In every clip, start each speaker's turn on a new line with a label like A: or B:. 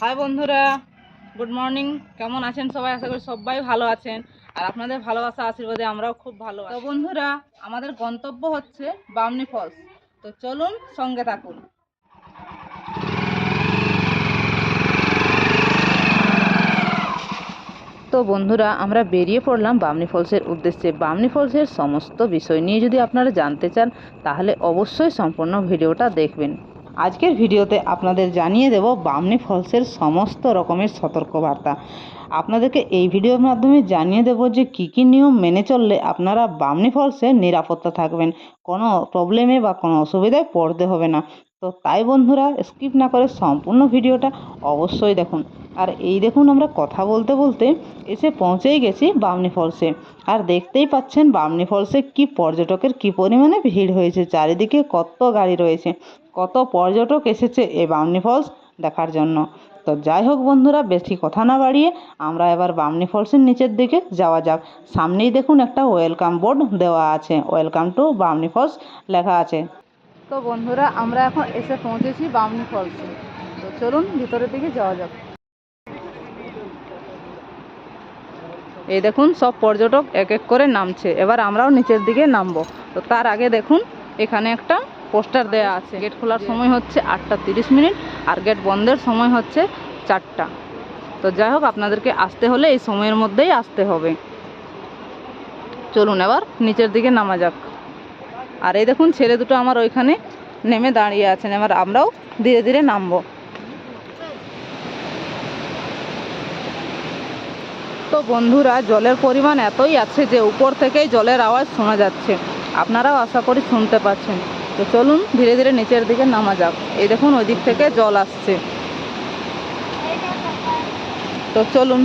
A: High বন্ধুরা, good morning. কেমন আছেন সবাই? আশা করি সবাই ভালো আছেন। আর আপনাদের ভালোবাসা আশীর্বাদে আমরাও খুব ভালো আছি। তো বন্ধুরা, আমাদের গন্তব্য হচ্ছে বামনি ফলস। তো চলুন, সঙ্গে থাকুন। তো বন্ধুরা, আমরা বেরিয়ে পড়লাম বামনি ফলসের উদ্দেশ্যে। বামনি ফলসের সমস্ত বিষয় নিয়ে যদি আপনারা জানতে চান, তাহলে অবশ্যই সম্পূর্ণ ভিডিওটা দেখবেন। আজকের ভিডিওতে আপনাদের জানিয়ে দেব বামনি ফলসের সমস্ত রকমের সতর্কবার্তা। আপনাদেরকে এই ভিডিওর মাধ্যমে জানিয়ে দেব যে কী কী নিয়ম মেনে চললে আপনারা বামনি ফলসে নিরাপত্তা থাকবেন, কোনো প্রবলেমে বা কোনো অসুবিধায় পড়তে হবে না। তো তাই বন্ধুরা, স্কিপ না করে সম্পূর্ণ ভিডিওটা অবশ্যই দেখুন। আর এই দেখুন, আমরা কথা বলতে বলতে এসে পৌঁছেই গেছি বামনি ফলসে। আর দেখতেই পাচ্ছেন বামনি ফলসে কি পর্যটকের কি পরিমাণে ভিড় হয়েছে। চারিদিকে কত গাড়ি রয়েছে, কত পর্যটক এসেছে এই বামনি ফলস দেখার জন্য। তো যাই হোক বন্ধুরা, বেশি কথা না বাড়িয়ে আমরা এবার বামনি ফলসের নিচের দিকে যাওয়া যাক। সামনেই দেখুন একটা ওয়েলকাম বোর্ড দেওয়া আছে, ওয়েলকাম টু বামনি ফলস লেখা আছে। তো বন্ধুরা, আমরা এখন এসে পৌঁছেছি বামনি ফলসে। তো চলুন ভিতরের দিকে যাওয়া যাক। এই দেখুন, সব পর্যটক এক এক করে নামছে। এবার আমরাও নিচের দিকে নামবো। তো তার আগে দেখুন, এখানে একটা পোস্টার দেয়া আছে। গেট খোলার সময় হচ্ছে 8:30, আর গেট বন্ধের সময় হচ্ছে 4টা। তো যাই হোক, আপনাদেরকে আসতে হলে এই সময়ের মধ্যেই আসতে হবে। চলুন এবার নিচের দিকে নামা যাক। আর এই দেখুন, ছেলে দুটো আমার ওইখানে নেমে দাঁড়িয়ে আছেন। এবার আমরাও ধীরে ধীরে নামবো। তো বন্ধুরা, জলের পরিমাণ এতই আছে যে উপর থেকেই জলের আওয়াজ শোনা যাচ্ছে। আপনারাও আশা করি শুনতে পাচ্ছেন। তো চলুন ধীরে ধীরে নিচের দিকে নামা যাক। এই দেখুন, ওই দিক থেকে জল আসছে। তো চলুন।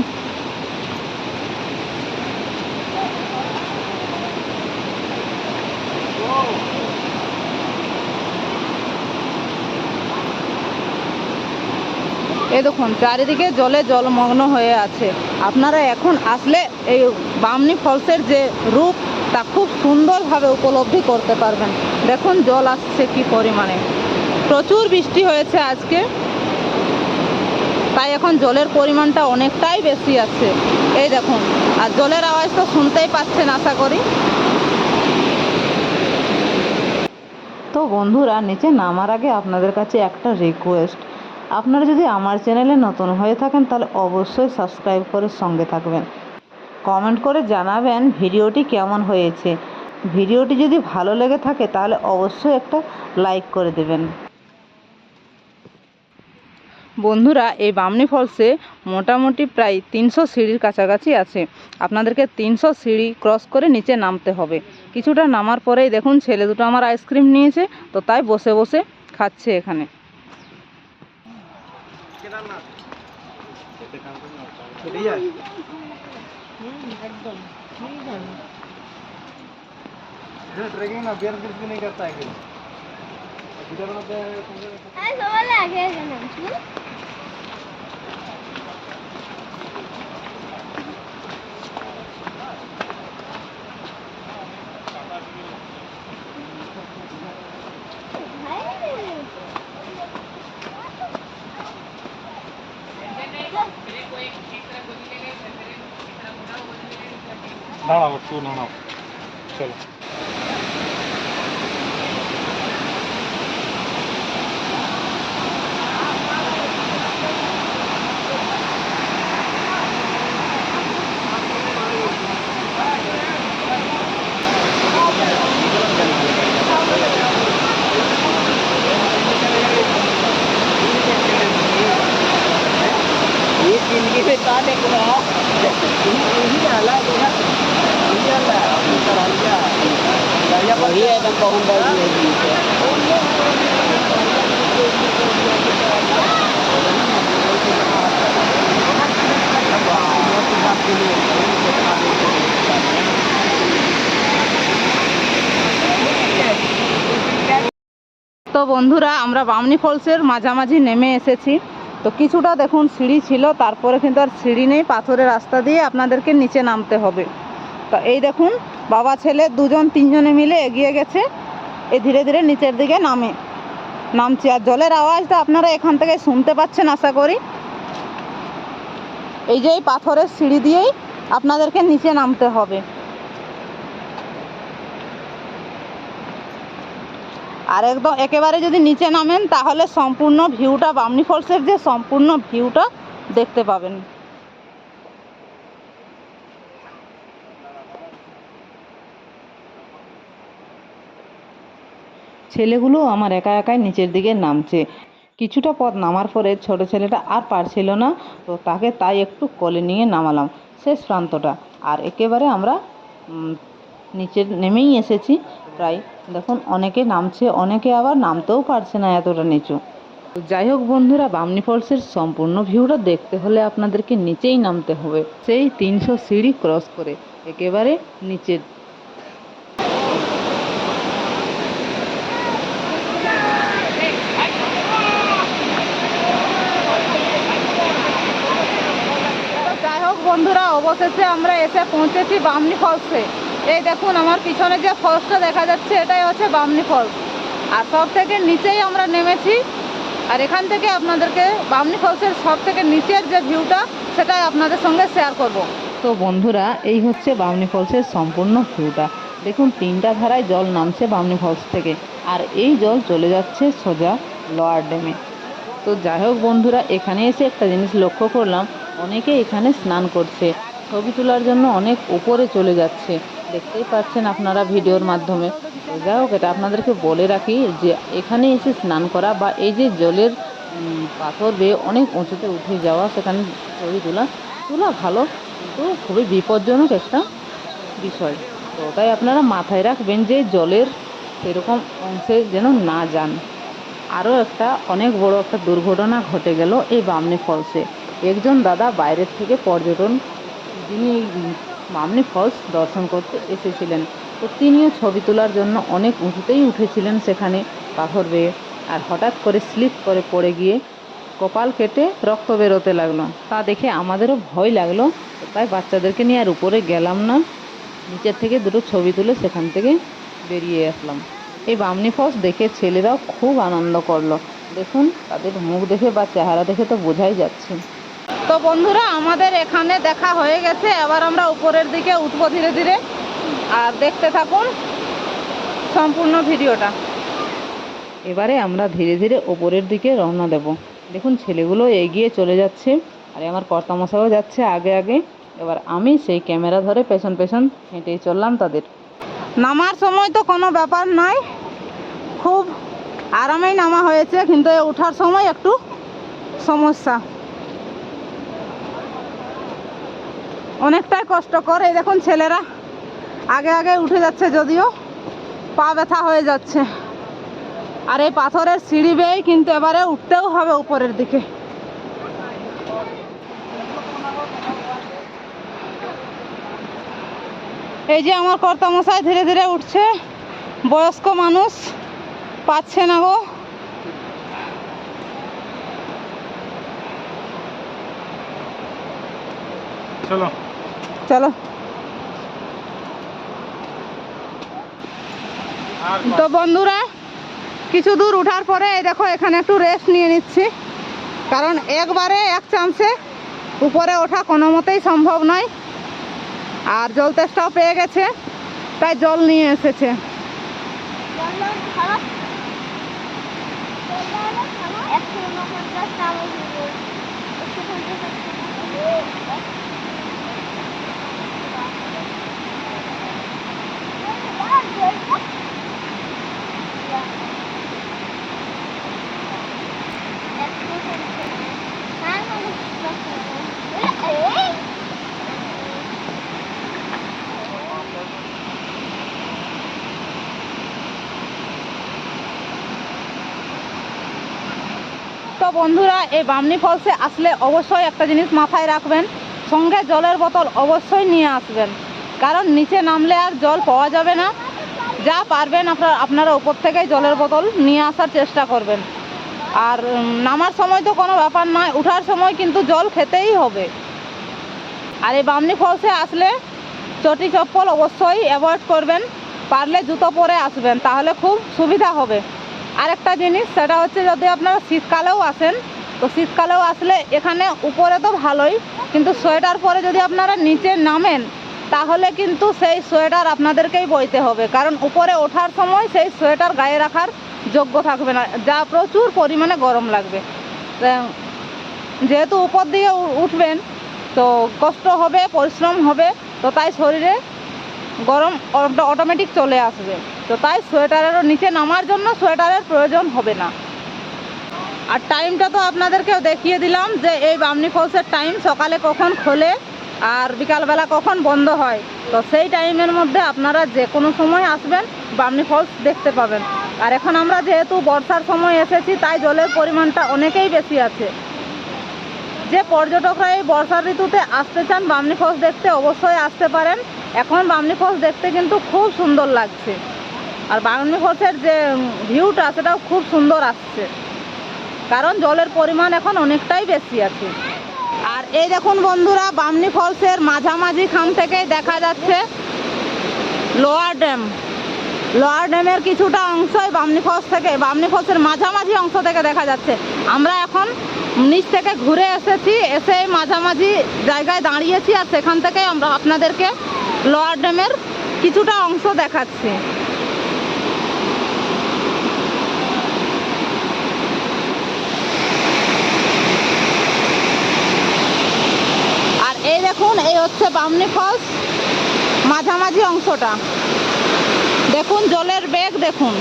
A: এই দেখুন, চারিদিকে জলে জলমগ্ন হয়ে আছে। আপনারা এখন আসলে এই বামনি ফলসের যে রূপ, তা খুব সুন্দরভাবে উপলব্ধি করতে পারবেন। দেখুন জল আসছে কি পরিমাণে। প্রচুর বৃষ্টি হয়েছে আজকে, তাই এখন জলের পরিমাণটা অনেকটাই বেশি আছে। এই দেখুন, আর জলের আওয়াজ তো শুনতেই পাচ্ছেন আশা করি। তো বন্ধুরা, নিচে নামার আগে আপনাদের কাছে একটা রিকোয়েস্ট। আপনারা যদি আমার চ্যানেলে নতুন হয়ে থাকেন, তাহলে অবশ্যই সাবস্ক্রাইব করে সঙ্গে থাকবেন। কমেন্ট করে জানাবেন ভিডিওটি কেমন হয়েছে। ভিডিওটি যদি ভালো লেগে থাকে তাহলে অবশ্যই একটা লাইক করে দেবেন। বন্ধুরা, এই বামনি ফলসে মোটামুটি প্রায় 300 সিঁড়ির কাছাকাছি আছে। আপনাদেরকে 300 সিঁড়ি ক্রস করে নিচে নামতে হবে। কিছুটা নামার পরেই দেখুন, ছেলে দুটো আমার আইসক্রিম নিয়েছে, তো তাই বসে বসে খাচ্ছে এখানে।
B: ट्रेकिंग ना बियर बिल्कुल नहीं करता है दाঁড়াও একটু নাও চলো। जिंदगी में का देखना यही डाला देखा वही है एकदम बहुत
A: তো বন্ধুরা, আমরা বামনি ফলসের মাঝামাঝি নেমে এসেছি। তো কিছুটা দেখুন সিঁড়ি ছিল, তারপরে কিন্তু আর সিঁড়ি নেই, পাথরের রাস্তা দিয়ে আপনাদেরকে নিচে নামতে হবে। তো এই দেখুন, বাবা ছেলে দুজন তিনজনে মিলে এগিয়ে গেছে। এই ধীরে ধীরে নিচের দিকে নামছি। আর জলের আওয়াজটা আপনারা এখান থেকে শুনতে পাচ্ছেন আশা করি। এই যে এই পাথরের সিঁড়ি দিয়েই আপনাদেরকে নিচে নামতে হবে। আর একদম একেবারে যদি নিচে নামেন তাহলে সম্পূর্ণ ভিউটা, বামনি ফলসের যে সম্পূর্ণ ভিউটা দেখতে পাবেন। ছেলেগুলো আমার একা একাই নিচের দিকে নামছে। কিছুটা পথ নামার পরে ছোট ছেলেটা আর পারছিল না, তো তাকে তাই একটু কোলে নিয়ে নামালাম শেষ প্রান্তটা। আর একেবারে আমরা নিচে নেমেই এসেছি প্রায়। দেখুন অনেকে নামছে, অনেকে আবার নামতেও পারছে না এতটা নিচু। তো যাই হোক বন্ধুরা, বামনি ফলসের সম্পূর্ণ ভিউটা দেখতে হলে আপনাদেরকে নিচেই নামতে হবে, সেই 300 সিঁড়ি ক্রস করে একেবারে নিচের। যাই হোক বন্ধুরা, অবশেষে আমরা এসে পৌঁছেছি বামনি ফলসে। এই দেখুন আমার পিছনে যে ফলসটা দেখা যাচ্ছে এটাই হচ্ছে বামনি ফলস। আর সব থেকে নিচেই আমরা নেমেছি। আর এখান থেকে আপনাদেরকে বামনি ফলসের সব থেকে নিচের যে ভিউটা সেটাই আপনাদের সঙ্গে শেয়ার করব। তো বন্ধুরা, এই হচ্ছে বামনি ফলসের সম্পূর্ণ ভিউটা। দেখুন 3টা ধারায় জল নামছে বামনি ফলস থেকে, আর এই জল চলে যাচ্ছে সোজা লোয়ার ড্যামে। তো যাই হোক বন্ধুরা, এখানে এসে একটা জিনিস লক্ষ্য করলাম, অনেকে এখানে স্নান করছে, ছবি তোলার জন্য অনেক উপরে চলে যাচ্ছে, দেখতেই পাচ্ছেন আপনারা ভিডিওর মাধ্যমে। তো যাই হোক, এটা আপনাদেরকে বলে রাখি যে এখানে এসে স্নান করা বা এই যে জলের পাথর বেয়ে অনেক উঁচুতে উঠে যাওয়া, সেখানে ছবি তোলা ভালো, কিন্তু খুবই বিপজ্জনক একটা বিষয়। তো তাই আপনারা মাথায় রাখবেন যে জলের সেরকম অংশে যেন না যান। আরও একটা অনেক বড় একটা দুর্ঘটনা ঘটে গেল এই বামনি ফলসে। একজন দাদা বাইরের থেকে পর্যটন, যিনি এই বামনি ফলস দর্শন করতে এসেছিলেন, তো তিনিও ছবি তোলার জন্য অনেক উঁচুতেই উঠেছিলেন সেখানে পাথর বেয়ে। আর হঠাৎ করে স্লিপ করে পড়ে গিয়ে কপাল কেটে রক্ত বেরোতে লাগলো। তা দেখে আমাদেরও ভয় লাগলো, তাই বাচ্চাদেরকে নিয়ে আর উপরে গেলাম না, নিচের থেকে দুটো ছবি তুলে সেখান থেকে বেরিয়ে আসলাম। এই বামনি ফলস দেখে ছেলেরাও খুব আনন্দ করলো। দেখুন তাদের মুখ দেখে বা চেহারা দেখে তো বোঝাই যাচ্ছে। তো বন্ধুরা, আমাদের এখানে দেখা হয়ে গেছে, এবার আমরা উপরের দিকে উঠবো ধীরে ধীরে। আর দেখতে থাকুন সম্পূর্ণ ভিডিওটা। এবারে আমরা ধীরে ধীরে উপরের দিকে রওনা দেব। দেখুন ছেলেগুলো এগিয়ে চলে যাচ্ছে, আর আমার কর্তামশাইও যাচ্ছে আগে আগে। এবার আমি সেই ক্যামেরা ধরে পেছন পেছন হেঁটেই চললাম তাদের। নামার সময় তো কোনো ব্যাপার নয়, খুব আরামেই নামা হয়েছে, কিন্তু ওঠার সময় একটু সমস্যা, অনেকটাই কষ্টকর। এই দেখুন ছেলেরা আগে আগে উঠে যাচ্ছে, যদিও পা ব্যথা হয়ে যাচ্ছে। আর এই পাথরের সিঁড়ি বেয়েই কিন্তু এবারে উঠতেও হবে উপরের দিকে। এই যে আমার কর্তামশাই ধীরে ধীরে উঠছে, বয়স্ক মানুষ পাচ্ছে না গো। চলো চলো। তো বন্ধুরা, কিছু দূর ওঠার পরে এই দেখো এখানে একটু রেস্ট নিয়ে নিচ্ছি, কারণ একবারে এক চান্সে উপরে ওঠা কোনো মতেই সম্ভব নয়। আর জল তেষ্টাও পেয়ে গেছে, তাই জল নিয়ে এসেছে। তো বন্ধুরা, এই বামনি ফলসে আসলে অবশ্যই একটা জিনিস মাথায় রাখবেন, সঙ্গে জলের বোতল অবশ্যই নিয়ে আসবেন, কারণ নিচে নামলে আর জল পাওয়া যাবে না। যা পারবেন আপনারা উপর থেকেই জলের বোতল নিয়ে আসার চেষ্টা করবেন। আর নামার সময় তো কোনো ব্যাপার নয়, ওঠার সময় কিন্তু জল খেতেই হবে। আর এই বামনি ফলসে আসলে চটি চপ্পল অবশ্যই অ্যাভয়েড করবেন, পারলে জুতো পরে আসবেন, তাহলে খুব সুবিধা হবে। আরেকটা জিনিস, সেটা হচ্ছে যদি আপনারা শীতকালেও আসেন তো শীতকালেও আসলে এখানে উপরে তো ভালোই, কিন্তু সোয়েটার পরে যদি আপনারা নিচে নামেন তাহলে কিন্তু সেই সোয়েটার আপনাদেরকেই বইতে হবে, কারণ উপরে ওঠার সময় সেই সোয়েটার গায়ে রাখার যোগ্য থাকবে না, যা প্রচুর পরিমাণে গরম লাগবে। যেহেতু উপর দিয়ে উঠবেন তো কষ্ট হবে, পরিশ্রম হবে, তো তাই শরীরে গরম অটোমেটিক চলে আসবে, তো তাই সোয়েটারেরও নিচে নামার জন্য সোয়েটারের প্রয়োজন হবে না। আর টাইমটা তো আপনাদেরকেও দেখিয়ে দিলাম যে এই বামনি ফলসের টাইম সকালে কখন খোলে আর বিকালবেলা কখন বন্ধ হয়। তো সেই টাইমের মধ্যে আপনারা যে কোনো সময় আসবেন, বামনি ফলস দেখতে পাবেন। আর এখন আমরা যেহেতু বর্ষার সময় এসেছি তাই জলের পরিমাণটা অনেকেই বেশি আছে। যে পর্যটকরা এই বর্ষার ঋতুতে আসতে চান বামনি ফলস দেখতে, অবশ্যই আসতে পারেন। এখন বামনি ফলস দেখতে কিন্তু খুব সুন্দর লাগছে, আর বামনি ফলসের যে ভিউটা সেটাও খুব সুন্দর আসছে, কারণ জলের পরিমাণ এখন অনেকটাই বেশি আছে। আর এই দেখুন বন্ধুরা, বামনি ফলসের মাঝামাঝি খান থেকেই দেখা যাচ্ছে লোয়ার ড্যাম। লোয়ার ড্যামের কিছুটা অংশই বামনি ফলসের মাঝামাঝি অংশ থেকে দেখা যাচ্ছে। আমরা এখন নিচ থেকে ঘুরে এসেছি, এসে মাঝামাঝি জায়গায় দাঁড়িয়েছি, আর সেখান থেকে আমরা আপনাদেরকে লোয়ার ড্যামের কিছুটা অংশ দেখাচ্ছি। আর এই দেখুন, এই হচ্ছে বামনি ফলস মাঝামাঝি অংশটা। দেখুন জলের বেগ দেখুন।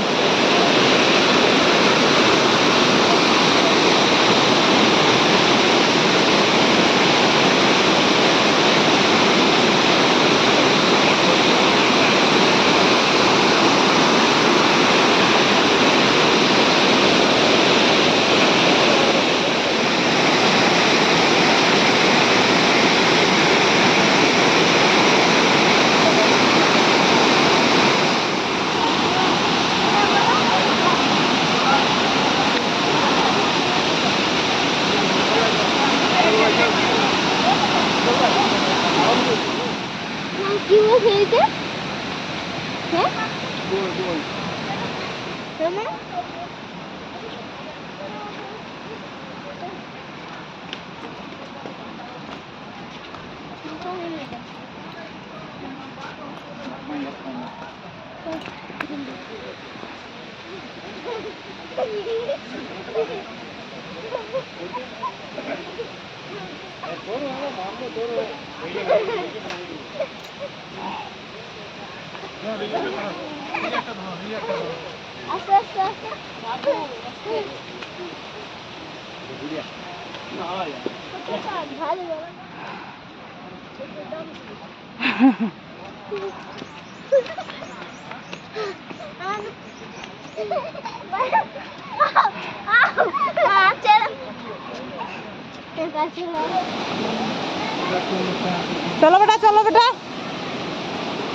A: चलो बेटा, चलो बेटा,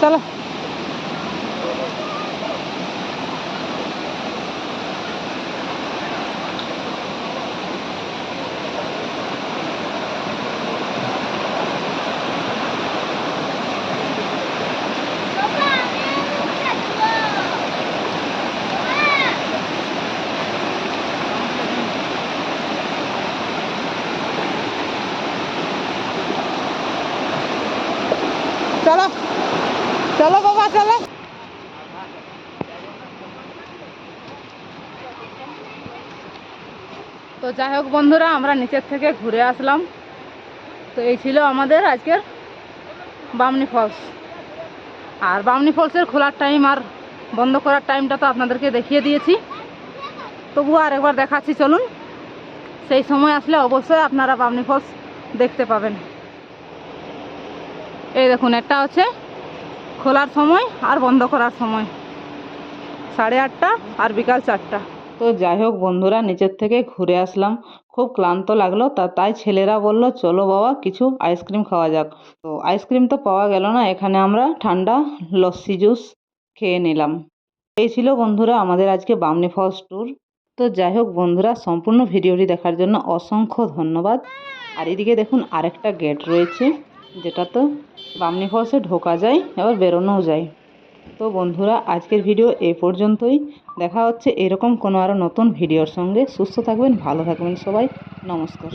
A: चलो। चलो चलो बाबा चलो। তো যাই হোক বন্ধুরা, আমরা নিচের থেকে ঘুরে আসলাম। তো এই ছিল আমাদের আজকের বামনি ফলস। আর বামনি ফলসের খোলার টাইম আর বন্ধ করার টাইমটা তো আপনাদেরকে দেখিয়ে দিয়েছি, তবুও আরেকবার দেখাচ্ছি চলুন। সেই সময় আসলে অবশ্যই আপনারা বামনি ফলস দেখতে পাবেন। এই দেখুন, একটা হচ্ছে খোলার সময় আর বন্ধ করার সময় 8:30 আর বিকাল 4টা। তো যাই হোক বন্ধুরা, নিচের থেকে ঘুরে আসলাম, খুব ক্লান্ত লাগলো, তাই ছেলেরা বলল চলো বাবা কিছু আইসক্রিম খাওয়া যাক। তো আইসক্রিম তো পাওয়া গেল না, এখানে আমরা ঠান্ডা লস্যি জুস খেয়ে নিলাম। এই ছিল বন্ধুরা আমাদের আজকে বামনি ফলস ট্যুর। তো যাই হোক বন্ধুরা, সম্পূর্ণ ভিডিওটি দেখার জন্য অসংখ্য ধন্যবাদ। আর এদিকে দেখুন আরেকটা গেট রয়েছে, যেটাতে বামনি ফলসে ঢোকা যায়, আবার বেরোনোও যায়। তো বন্ধুরা, আজকের ভিডিও এই পর্যন্তই। দেখা হচ্ছে এরকম কোনো আরও নতুন ভিডিওর সঙ্গে। সুস্থ থাকবেন, ভালো থাকবেন সবাই। নমস্কার।